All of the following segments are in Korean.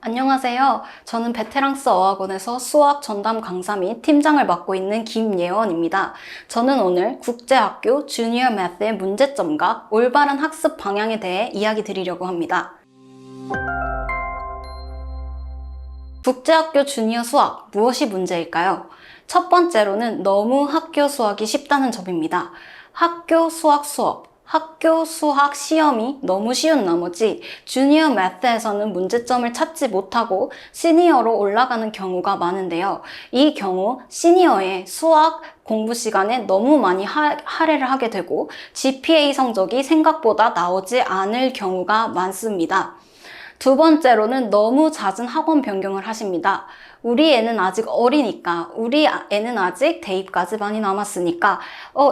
안녕하세요. 저는 베테랑스 어학원에서 수학 전담 강사 및 팀장을 맡고 있는 김예원입니다. 저는 오늘 국제학교 주니어 매스의 문제점과 올바른 학습 방향에 대해 이야기 드리려고 합니다. 국제학교 주니어 수학, 무엇이 문제일까요? 첫 번째로는 너무 학교 수학이 쉽다는 점입니다. 학교 수학 시험이 너무 쉬운 나머지 주니어 매스에서는 문제점을 찾지 못하고 시니어로 올라가는 경우가 많은데요. 이 경우 시니어의 수학 공부 시간에 너무 많이 할애를 하게 되고 GPA 성적이 생각보다 나오지 않을 경우가 많습니다. 두 번째로는 너무 잦은 학원 변경을 하십니다. 우리 애는 아직 어리니까, 우리 애는 아직 대입까지 많이 남았으니까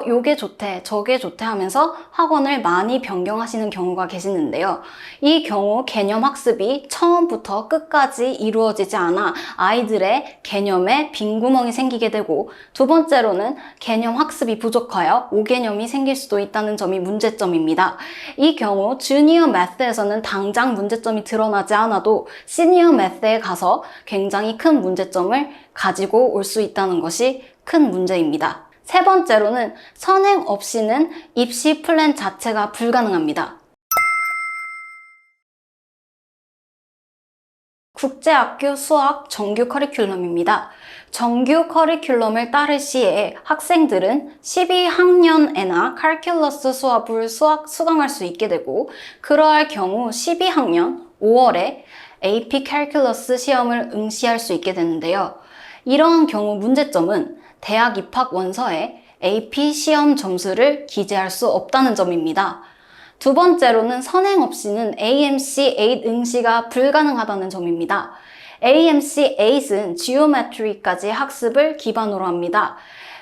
요게 좋대, 저게 좋대 하면서 학원을 많이 변경하시는 경우가 계시는데요. 이 경우 개념 학습이 처음부터 끝까지 이루어지지 않아 아이들의 개념에 빈 구멍이 생기게 되고, 두 번째로는 개념 학습이 부족하여 오개념이 생길 수도 있다는 점이 문제점입니다. 이 경우 주니어 매스에서는 당장 문제점이 드러나지 않아도 시니어 매스에 가서 굉장히 큰 문제점을 가지고 올 수 있다는 것이 큰 문제입니다. 세 번째로는 선행 없이는 입시 플랜 자체가 불가능합니다. 국제학교 수학 정규 커리큘럼입니다. 정규 커리큘럼을 따를 시에 학생들은 12학년에나 칼큘러스 수업을 수강할 수 있게 되고, 그러할 경우 12학년 5월에 AP 칼큘러스 시험을 응시할 수 있게 되는데요. 이러한 경우 문제점은 대학 입학 원서에 AP 시험 점수를 기재할 수 없다는 점입니다. 두 번째로는 선행 없이는 AMC8 응시가 불가능하다는 점입니다. AMC8은 지오메트리까지 학습을 기반으로 합니다.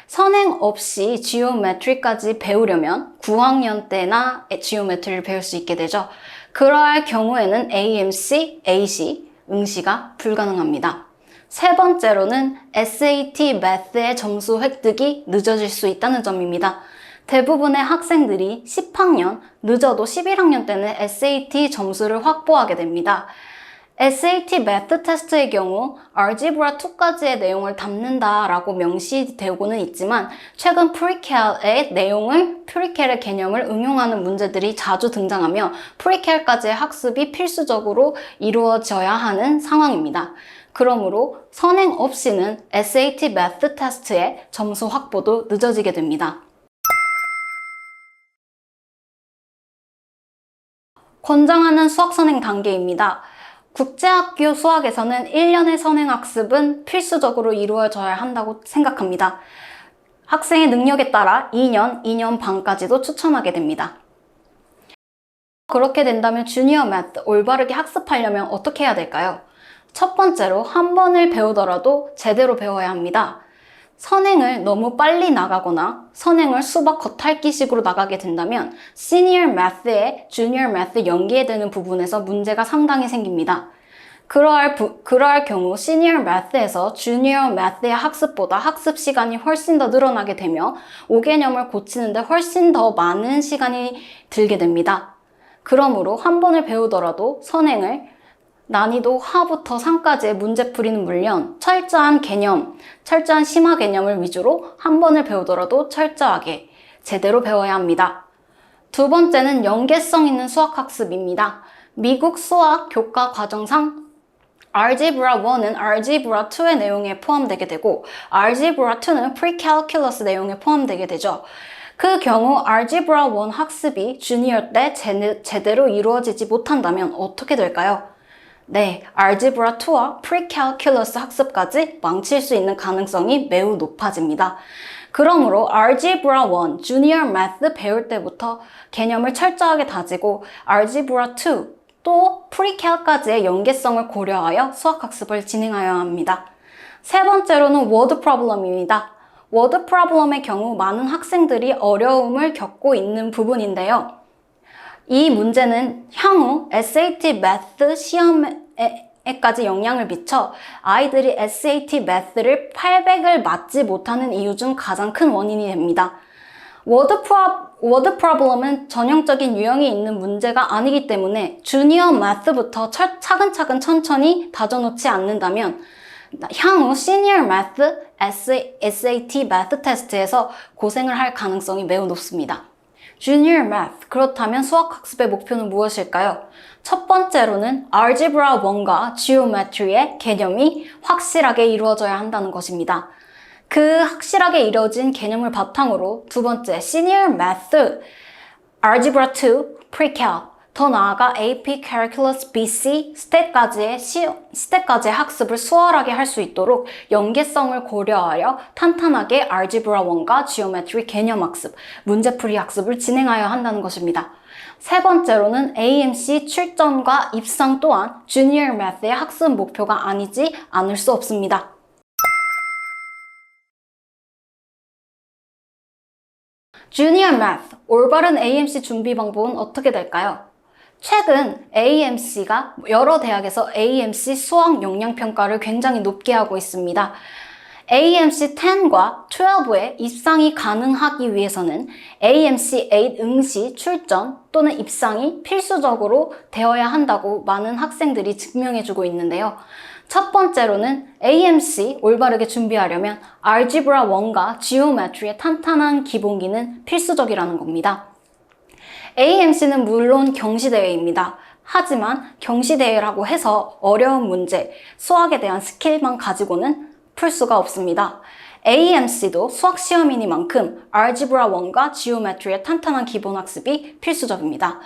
선행 없이 지오메트리까지 배우려면 9학년 때나 지오메트리를 배울 수 있게 되죠. 그러할 경우에는 AMC8이 응시가 불가능합니다. 세 번째로는 SAT 매스의 점수 획득이 늦어질 수 있다는 점입니다. 대부분의 학생들이 10학년, 늦어도 11학년 때는 SAT 점수를 확보하게 됩니다. SAT 매스 테스트의 경우 알지브라 2까지의 내용을 담는다라고 명시되고는 있지만, 최근 프리캘의 개념을 응용하는 문제들이 자주 등장하며 프리캘까지의 학습이 필수적으로 이루어져야 하는 상황입니다. 그러므로 선행 없이는 SAT 매스 테스트의 점수 확보도 늦어지게 됩니다. 권장하는 수학 선행 단계입니다. 국제학교 수학에서는 1년의 선행학습은 필수적으로 이루어져야 한다고 생각합니다. 학생의 능력에 따라 2년, 2년 반까지도 추천하게 됩니다. 그렇게 된다면 주니어 매스 올바르게 학습하려면 어떻게 해야 될까요? 첫 번째로 한 번을 배우더라도 제대로 배워야 합니다. 선행을 너무 빨리 나가거나 선행을 수박 겉핥기식으로 나가게 된다면 시니어 매스에 주니어 매스 연계되는 부분에서 문제가 상당히 생깁니다. 그러할 경우 시니어 매스에서 주니어 매스의 학습보다 학습 시간이 훨씬 더 늘어나게 되며 오개념을 고치는데 훨씬 더 많은 시간이 들게 됩니다. 그러므로 한 번을 배우더라도 선행을 난이도 하부터 상까지의 문제 풀이는 물론 철저한 심화 개념을 위주로 한 번을 배우더라도 철저하게 제대로 배워야 합니다. 두 번째는 연계성 있는 수학학습입니다. 미국 수학 교과 과정상 알지브라 1은 알지브라 2의 내용에 포함되게 되고 알지브라 2는 프리캘큘러스 내용에 포함되게 되죠. 그 경우 알지브라 1 학습이 주니어 때 제대로 이루어지지 못한다면 어떻게 될까요? 네, 알지브라 2와 프리캘큘러스 학습까지 망칠 수 있는 가능성이 매우 높아집니다. 그러므로 알지브라 1, 주니어 매스 배울 때부터 개념을 철저하게 다지고 알지브라 2, 또 프리캘까지의 연계성을 고려하여 수학학습을 진행하여야 합니다. 세 번째로는 워드 프로블럼입니다. 워드 프로블럼의 경우 많은 학생들이 어려움을 겪고 있는 부분인데요. 이 문제는 향후 SAT 매스 시험에까지 영향을 미쳐 아이들이 SAT 매스를 800을 맞지 못하는 이유 중 가장 큰 원인이 됩니다. 워드 프로블럼은 전형적인 유형이 있는 문제가 아니기 때문에 주니어 매스부터 차근차근 천천히 다져놓지 않는다면 향후 시니어 매스, SAT 매스 테스트에서 고생을 할 가능성이 매우 높습니다. 주니어 매스, 그렇다면 수학학습의 목표는 무엇일까요? 첫 번째로는 알제브라 1과 지오메트리의 개념이 확실하게 이루어져야 한다는 것입니다. 그 확실하게 이루어진 개념을 바탕으로 두 번째, 시니어 매스, 알제브라 2, 프리캘, 더 나아가 AP, Calculus, BC, 스탯까지의 학습을 수월하게 할 수 있도록 연계성을 고려하여 탄탄하게 알제브라 1과 지오메트리 개념 학습, 문제풀이 학습을 진행하여야 한다는 것입니다. 세 번째로는 AMC 출전과 입상 또한 주니어 매스의 학습 목표가 아니지 않을 수 없습니다. 주니어 매스, 올바른 AMC 준비 방법은 어떻게 될까요? 최근 AMC가 여러 대학에서 AMC 수학 역량 평가를 굉장히 높게 하고 있습니다. AMC 10과 12에 입상이 가능하기 위해서는 AMC 8 응시 출전 또는 입상이 필수적으로 되어야 한다고 많은 학생들이 증명해주고 있는데요. 첫 번째로는 AMC 올바르게 준비하려면 알제브라 1과 지오메트리의 탄탄한 기본기는 필수적이라는 겁니다. AMC는 물론 경시대회입니다. 하지만 경시대회라고 해서 어려운 문제, 수학에 대한 스킬만 가지고는 풀 수가 없습니다. AMC도 수학시험이니만큼 알제브라 1과 지오메트리의 탄탄한 기본 학습이 필수적입니다.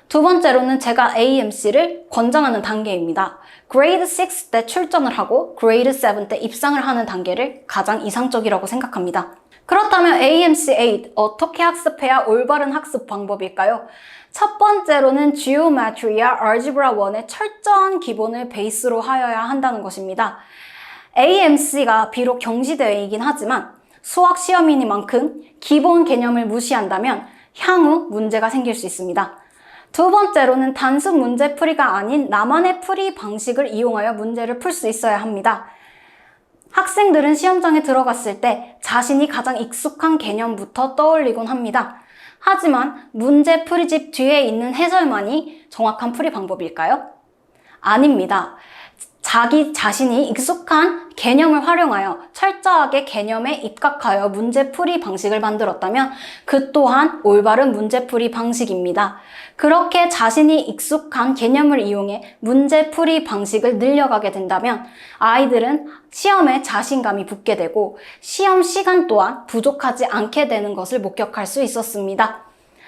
두 번째로는 제가 AMC를 권장하는 단계입니다. 그레이드 6 때 출전을 하고 그레이드 7 때 입상을 하는 단계를 가장 이상적이라고 생각합니다. 그렇다면 AMC 8 어떻게 학습해야 올바른 학습 방법일까요? 첫 번째로는 지오메트리와 알제브라 1의 철저한 기본을 베이스로 하여야 한다는 것입니다. AMC가 비록 경시대회이긴 하지만 수학 시험이니만큼 기본 개념을 무시한다면 향후 문제가 생길 수 있습니다. 두 번째로는 단순 문제풀이가 아닌 나만의 풀이 방식을 이용하여 문제를 풀 수 있어야 합니다. 학생들은 시험장에 들어갔을 때 자신이 가장 익숙한 개념부터 떠올리곤 합니다. 하지만 문제 풀이집 뒤에 있는 해설만이 정확한 풀이 방법일까요? 아닙니다. 자기 자신이 익숙한 개념을 활용하여 철저하게 개념에 입각하여 문제풀이 방식을 만들었다면 그 또한 올바른 문제풀이 방식입니다. 그렇게 자신이 익숙한 개념을 이용해 문제풀이 방식을 늘려가게 된다면 아이들은 시험에 자신감이 붙게 되고 시험 시간 또한 부족하지 않게 되는 것을 목격할 수 있었습니다.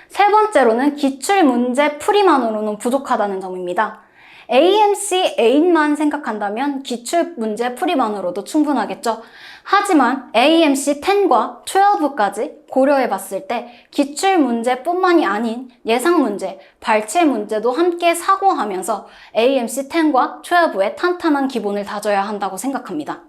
세 번째로는 기출문제 풀이만으로는 부족하다는 점입니다. AMC 8만 생각한다면 기출문제 풀이만으로도 충분하겠죠. 하지만 AMC 10과 12까지 고려해봤을 때 기출문제뿐만이 아닌 예상문제, 발췌문제도 함께 사고하면서 AMC 10과 12의 탄탄한 기본을 다져야 한다고 생각합니다.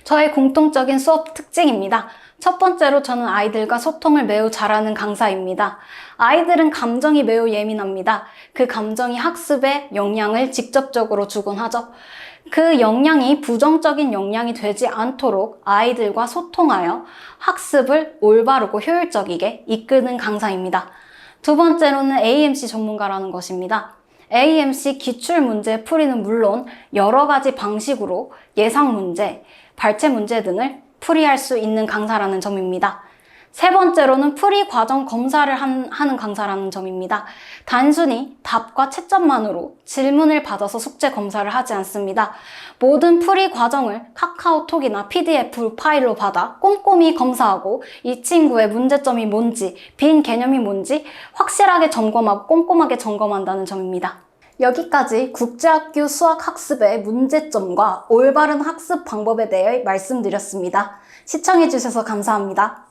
저의 공통적인 수업 특징입니다. 첫 번째로 저는 아이들과 소통을 매우 잘하는 강사입니다. 아이들은 감정이 매우 예민합니다. 그 감정이 학습에 영향을 직접적으로 주곤 하죠. 그 영향이 부정적인 영향이 되지 않도록 아이들과 소통하여 학습을 올바르고 효율적이게 이끄는 강사입니다. 두 번째로는 AMC 전문가라는 것입니다. AMC 기출문제 풀이는 물론 여러 가지 방식으로 예상문제, 발췌문제 등을 풀이할 수 있는 강사라는 점입니다. 세 번째로는 풀이 과정 검사를 하는 강사라는 점입니다. 단순히 답과 채점만으로 질문을 받아서 숙제 검사를 하지 않습니다. 모든 풀이 과정을 카카오톡이나 PDF 파일로 받아 꼼꼼히 검사하고 이 친구의 문제점이 뭔지, 빈 개념이 뭔지 확실하게 점검하고 꼼꼼하게 점검한다는 점입니다. 여기까지 국제학교 수학학습의 문제점과 올바른 학습 방법에 대해 말씀드렸습니다. 시청해주셔서 감사합니다.